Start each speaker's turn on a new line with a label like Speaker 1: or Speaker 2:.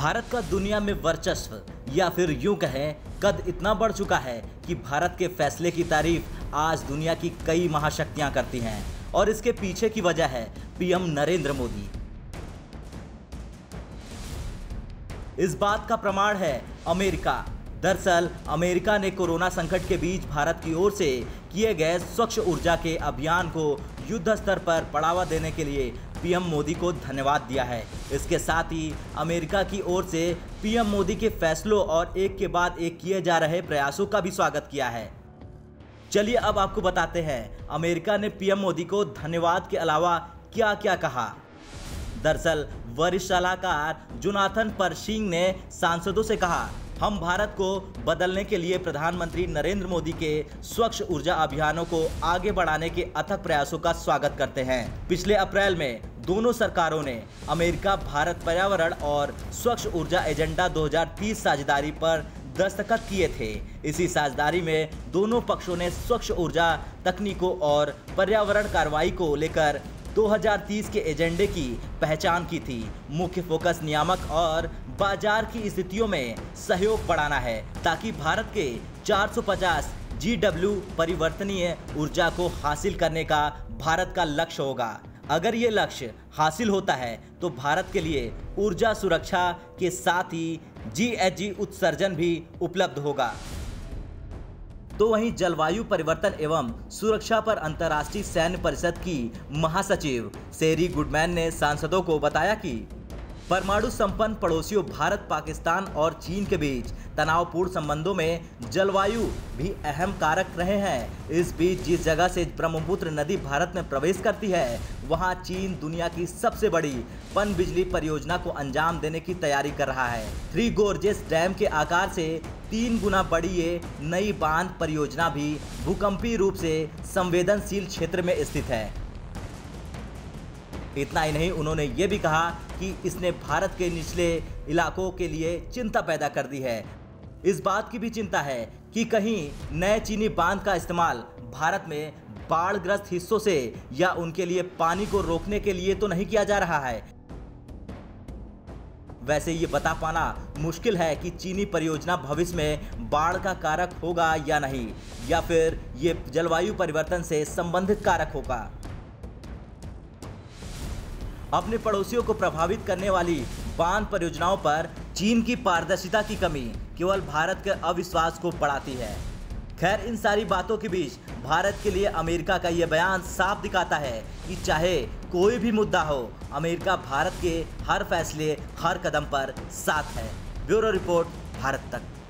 Speaker 1: भारत का दुनिया में वर्चस्व या फिर यूं कहें कद इतना बढ़ चुका है कि भारत के फैसले की तारीफ आज दुनिया की कई महाशक्तियां करती हैं और इसके पीछे की वजह है पीएम नरेंद्र मोदी। इस बात का प्रमाण है अमेरिका। दरअसल अमेरिका ने कोरोना संकट के बीच भारत की ओर से किए गए स्वच्छ ऊर्जा के अभियान को युद्ध स्तर पर बढ़ावा देने के लिए पीएम मोदी को धन्यवाद दिया है। इसके साथ ही अमेरिका की ओर से पीएम मोदी के फैसलों और एक के बाद एक किए जा रहे प्रयासों का भी स्वागत किया है। चलिए अब आपको बताते हैं अमेरिका ने पीएम मोदी को धन्यवाद के अलावा क्या क्या कहा। दरअसल वरिष्ठ सलाहकार जोनाथन परशिंग ने सांसदों से कहा, हम भारत को बदलने के लिए प्रधानमंत्री नरेंद्र मोदी के स्वच्छ ऊर्जा अभियानों को आगे बढ़ाने के अथक प्रयासों का स्वागत करते हैं। पिछले अप्रैल में दोनों सरकारों ने अमेरिका भारत पर्यावरण और स्वच्छ ऊर्जा एजेंडा 2030 साझेदारी पर दस्तखत किए थे। इसी साझेदारी में दोनों पक्षों ने स्वच्छ ऊर्जा तकनीकों और पर्यावरण कार्रवाई को लेकर 2030 के एजेंडे की पहचान की थी। मुख्य फोकस नियामक और बाजार की स्थितियों में सहयोग बढ़ाना है ताकि भारत के 450 GW परिवर्तनीय ऊर्जा को हासिल करने का भारत का लक्ष्य होगा। अगर ये लक्ष्य हासिल होता है तो भारत के लिए ऊर्जा सुरक्षा के साथ ही GHG उत्सर्जन भी उपलब्ध होगा। तो वहीं जलवायु परिवर्तन एवं सुरक्षा पर अंतर्राष्ट्रीय सैन्य परिषद की महासचिव शेरी गुडमैन ने सांसदों को बताया कि परमाणु संपन्न पड़ोसियों भारत, पाकिस्तान और चीन के बीच तनावपूर्ण संबंधों में जलवायु भी अहम कारक रहे हैं। इस बीच जिस जगह से ब्रह्मपुत्र नदी भारत में प्रवेश करती है वहां चीन दुनिया की सबसे बड़ी पनबिजली परियोजना को अंजाम देने की तैयारी कर रहा है। थ्री गोर्जेस डैम के आकार से 3 गुना बड़ी ये नई बांध परियोजना भी भूकंपीय रूप से संवेदनशील क्षेत्र में स्थित है। इतना ही नहीं, उन्होंने ये भी कहा कि इसने भारत के निचले इलाकों के लिए चिंता पैदा कर दी है। इस बात की भी चिंता है कि कहीं नए चीनी बांध का इस्तेमाल भारत में बाढ़ग्रस्त हिस्सों से या उनके लिए पानी को रोकने के लिए तो नहीं किया जा रहा है। वैसे ये बता पाना मुश्किल है कि चीनी परियोजना भविष्य में बाढ़ का कारक होगा या नहीं, या फिर ये जलवायु परिवर्तन से संबंधित कारक होगा। अपने पड़ोसियों को प्रभावित करने वाली बांध परियोजनाओं पर चीन की पारदर्शिता की कमी केवल भारत के अविश्वास को बढ़ाती है। खैर, इन सारी बातों के बीच भारत के लिए अमेरिका का यह बयान साफ दिखाता है कि चाहे कोई भी मुद्दा हो, अमेरिका भारत के हर फैसले, हर कदम पर साथ है। ब्यूरो रिपोर्ट, भारत तक।